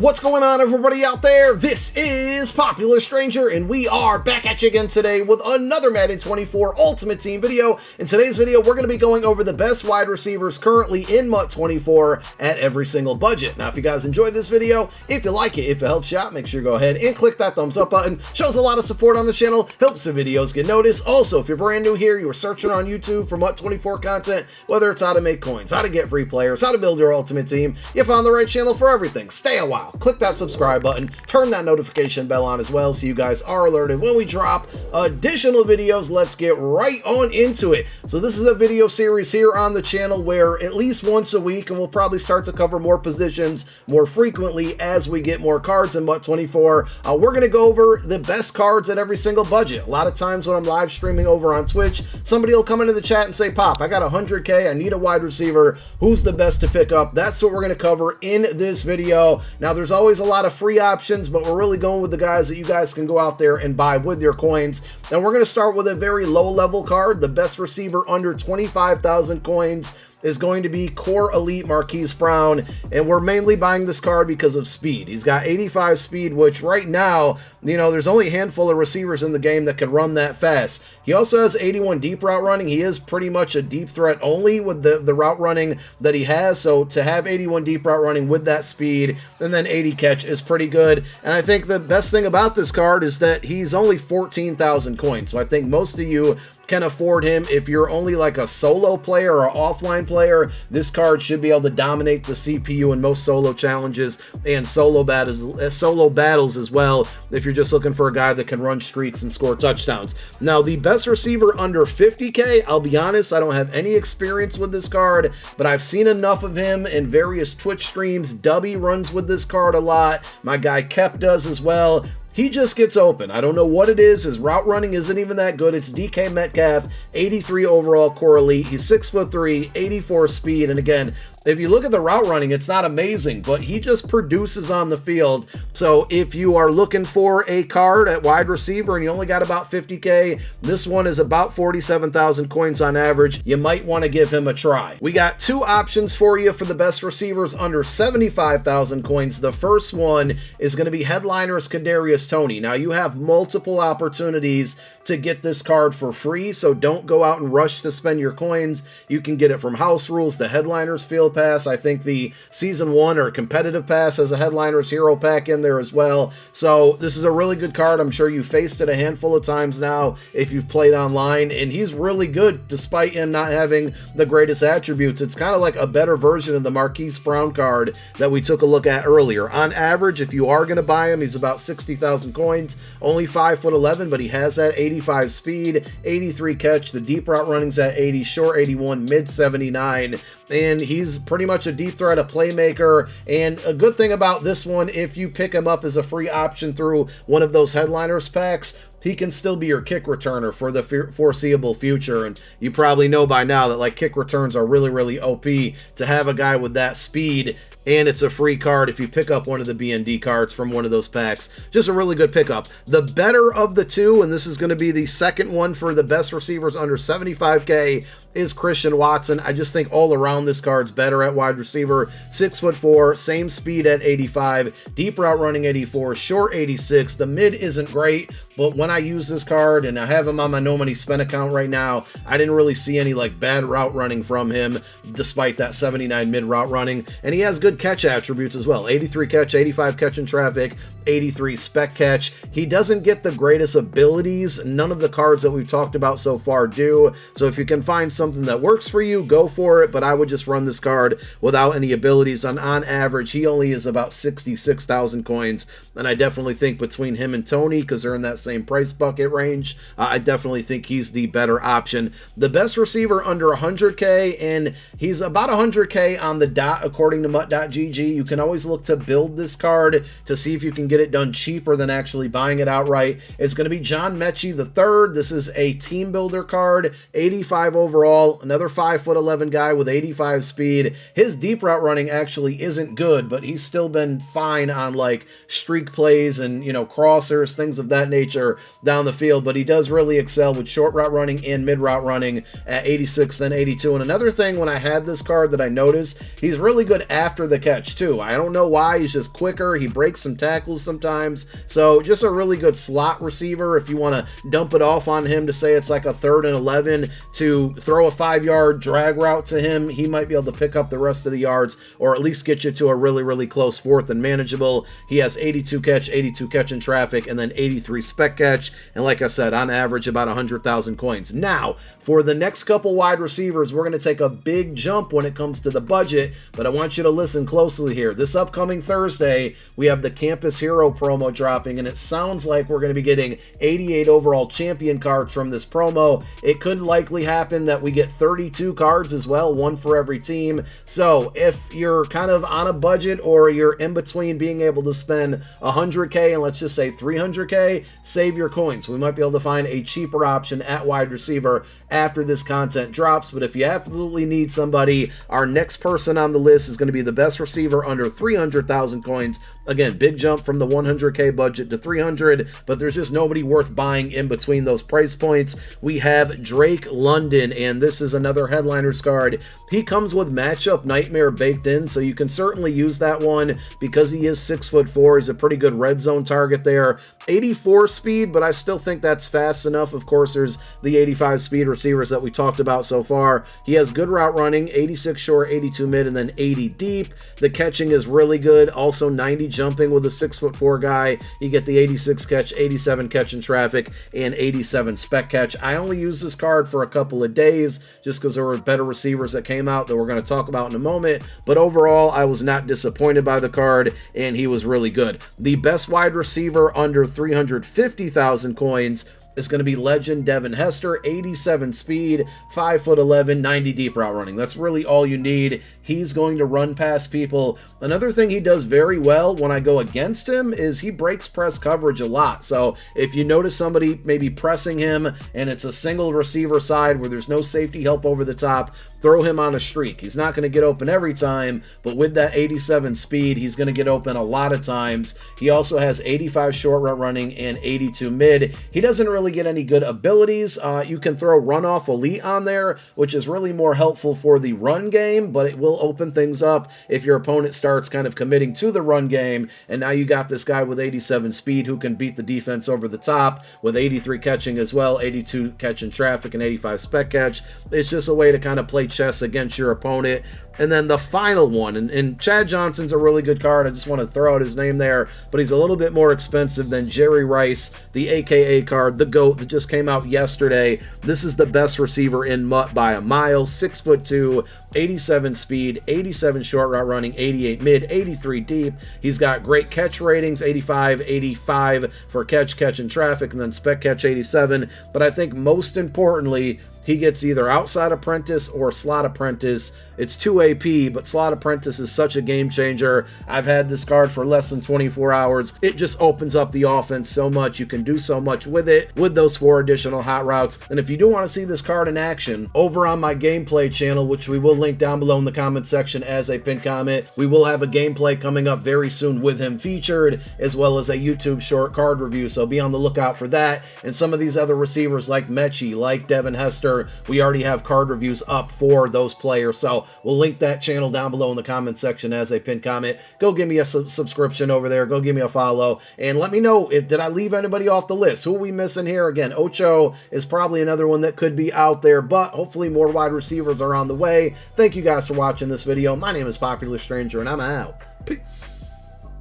What's going on, everybody out there? This is Popular Stranger, and we are back at you again today with another Madden 24 Ultimate Team video. In today's video, we're going to be going over the best wide receivers currently in MUT 24 at every single budget. Now, if you guys enjoyed this video, if you like it, if it helps you out, make sure you go ahead and click that thumbs up button. Shows a lot of support on the channel, helps the videos get noticed. Also, if you're brand new here, you were searching on YouTube for MUT 24 content, whether it's how to make coins, how to get free players, how to build your ultimate team, you found the right channel for everything. Stay a while. Click that subscribe button, turn that notification bell on as well so you guys are alerted when we drop additional videos. Let's get right on into it. So this is a video series here on the channel where at least once a week, and we'll probably start to cover more positions more frequently as we get more cards in MUT 24, we're going to go over the best cards at every single budget. A lot of times when I'm live streaming over on Twitch, somebody will come into the chat and say, Pop, I got 100K, I need a wide receiver, who's the best to pick up? That's what we're going to cover in this video. Now, there's always a lot of free options, but we're really going with the guys that you guys can go out there and buy with your coins. And we're going to start with a very low level card. The best receiver under 25,000 coins is going to be Core Elite Marquise Brown, and we're mainly buying this card because of speed. He's got 85 speed, which right now, you know, there's only a handful of receivers in the game that can run that fast. He also has 81 deep route running. He is pretty much a deep threat only with the route running that he has, so to have 81 deep route running with that speed and then 80 catch is pretty good. And I think the best thing about this card is that he's only 14,000 coins, so I think most of you can afford him. If you're only like a solo player or offline player, this card should be able to dominate the CPU in most solo challenges and solo battles as well, if you're just looking for a guy that can run streaks and score touchdowns. Now, the best receiver under 50K, I'll be honest, I don't have any experience with this card, but I've seen enough of him in various Twitch streams. Dubby runs with this card a lot. My guy Kep does as well. He just gets open. I don't know what it is. His route running isn't even that good. It's DK Metcalf, 83 overall core elite. He's 6'3", 84 speed. And again, if you look at the route running, it's not amazing, but he just produces on the field. So if you are looking for a card at wide receiver and you only got about 50K, this one is about 47,000 coins on average. You might want to give him a try. We got two options for you for the best receivers under 75,000 coins. The first one is going to be Headliners Kadarius Toney. Now, you have multiple opportunities to get this card for free, so don't go out and rush to spend your coins. You can get it from House Rules, the Headliners Field Pass. I think the Season 1 or Competitive Pass has a Headliners Hero Pack in there as well. So this is a really good card. I'm sure you faced it a handful of times now if you've played online, and he's really good despite him not having the greatest attributes. It's kind of like a better version of the Marquise Brown card that we took a look at earlier. On average, if you are going to buy him, he's about 60,000 coins, only 5'11", but he has that 85 speed, 83 catch, the deep route running's at 80, short 81, mid 79, and he's pretty much a deep threat, a playmaker. And a good thing about this one, if you pick him up as a free option through one of those Headliners packs, he can still be your kick returner for the foreseeable future. And you probably know by now that like kick returns are really, really OP. To have a guy with that speed, and it's a free card if you pick up one of the BND cards from one of those packs. Just a really good pickup. The better of the two, and this is going to be the second one for the best receivers under 75K, is Christian Watson. I just think all around this card's better at wide receiver. 6'4", same speed at 85, deep route running 84, short 86. The mid isn't great, but when I use this card, and I have him on my No Money Spent account right now, I didn't really see any like bad route running from him, despite that 79 mid route running. And he has good catch attributes as well. 83 catch, 85 catch in traffic, 83 spec catch. He doesn't get the greatest abilities. None of the cards that we've talked about so far do. So if you can find something that works for you, go for it. But I would just run this card without any abilities. On average, he only is about 66,000 coins. And I definitely think between him and Toney, because they're in that same price bucket range, I definitely think he's the better option. The best receiver under 100K, and he's about 100K on the dot according to MUT.gg. You can always look to build this card to see if you can get it done cheaper than actually buying it outright. It's going to be John Mechie III. This is a team builder card, 85 overall, another 5'11" guy with 85 speed. His deep route running actually isn't good, but he's still been fine on like streak plays and, you know, crossers, things of that nature. down the field, but he does really excel with short route running and mid route running at 86, then 82. And another thing when I had this card that I noticed, he's really good after the catch too. I don't know why, he's just quicker. He breaks some tackles sometimes. So just a really good slot receiver. If you want to dump it off on him to say it's like a 3rd and 11 to throw a 5-yard drag route to him, he might be able to pick up the rest of the yards, or at least get you to a really, really close 4th and manageable. He has 82 catch, 82 catch in traffic, and then 83 spec catch. And like I said, on average, about 100,000 coins. Now, for the next couple wide receivers, we're going to take a big jump when it comes to the budget, but I want you to listen closely here. This upcoming Thursday, we have the Campus Hero promo dropping, and it sounds like we're going to be getting 88 overall champion cards from this promo. It could likely happen that we get 32 cards as well, one for every team. So if you're kind of on a budget, or you're in between being able to spend 100K and let's just say 300K, save your coins. We might be able to find a cheaper option at wide receiver after this content drops. But if you absolutely need somebody, our next person on the list is going to be the best receiver under 300,000 coins. Again, big jump from the 100K budget to 300, but there's just nobody worth buying in between those price points. We have Drake London, and this is another headliners card. He comes with matchup nightmare baked in, so you can certainly use that one because he is 6'4". He's a pretty good red zone target there. 84 speed, but I still think that's fast enough. Of course, there's the 85 speed receivers that we talked about so far. He has good route running, 86 short, 82 mid, and then 80 deep. The catching is really good. Also 90 jumping with a 6'4" guy. You get the 86 catch, 87 catch in traffic, and 87 spec catch. I only used this card for a couple of days just because there were better receivers that came out that we're going to talk about in a moment. But overall, I was not disappointed by the card, and he was really good. The best wide receiver under 350,000 coins is going to be legend Devin Hester, 87 speed, 5'11", 90 deep route running. That's really all you need. He's going to run past people. Another thing he does very well when I go against him is he breaks press coverage a lot. So if you notice somebody maybe pressing him and it's a single receiver side where there's no safety help over the top, throw him on a streak. He's not going to get open every time, but with that 87 speed, he's going to get open a lot of times. He also has 85 short route running and 82 mid. He doesn't really get any good abilities. You can throw runoff elite on there, which is really more helpful for the run game, but it will open things up if your opponent starts kind of committing to the run game. And now you got this guy with 87 speed who can beat the defense over the top with 83 catching as well, 82 catch in traffic, and 85 spec catch. It's just a way to kind of play chess against your opponent. And then the final one, and Chad Johnson's a really good card. I just want to throw out his name there, but he's a little bit more expensive than Jerry Rice, the AKA card, the GOAT, that just came out yesterday. This is the best receiver in MUT by a mile, 6'2", 87 speed, 87 short route running, 88 mid, 83 deep. He's got great catch ratings, 85, 85 for catch in traffic, and then spec catch 87. But I think most importantly, he gets either outside apprentice or slot apprentice. It's 2 AP, but slot apprentice is such a game changer. I've had this card for less than 24 hours. It just opens up the offense so much. You can do so much with it, with those 4 additional hot routes. And if you do want to see this card in action, over on my gameplay channel, which we will link down below in the comment section as a pinned comment, we will have a gameplay coming up very soon with him featured, as well as a YouTube short card review. So be on the lookout for that. And some of these other receivers like Mechie, like Devin Hester, we already have card reviews up for those players. So we'll link that channel down below in the comment section as a pinned comment. Go give me a subscription over there. Go give me a follow. And let me know if did I leave anybody off the list. Who are we missing here? Again, Ocho is probably another one that could be out there, but hopefully more wide receivers are on the way. Thank you guys for watching this video. My name is Popular Stranger, and I'm out. Peace.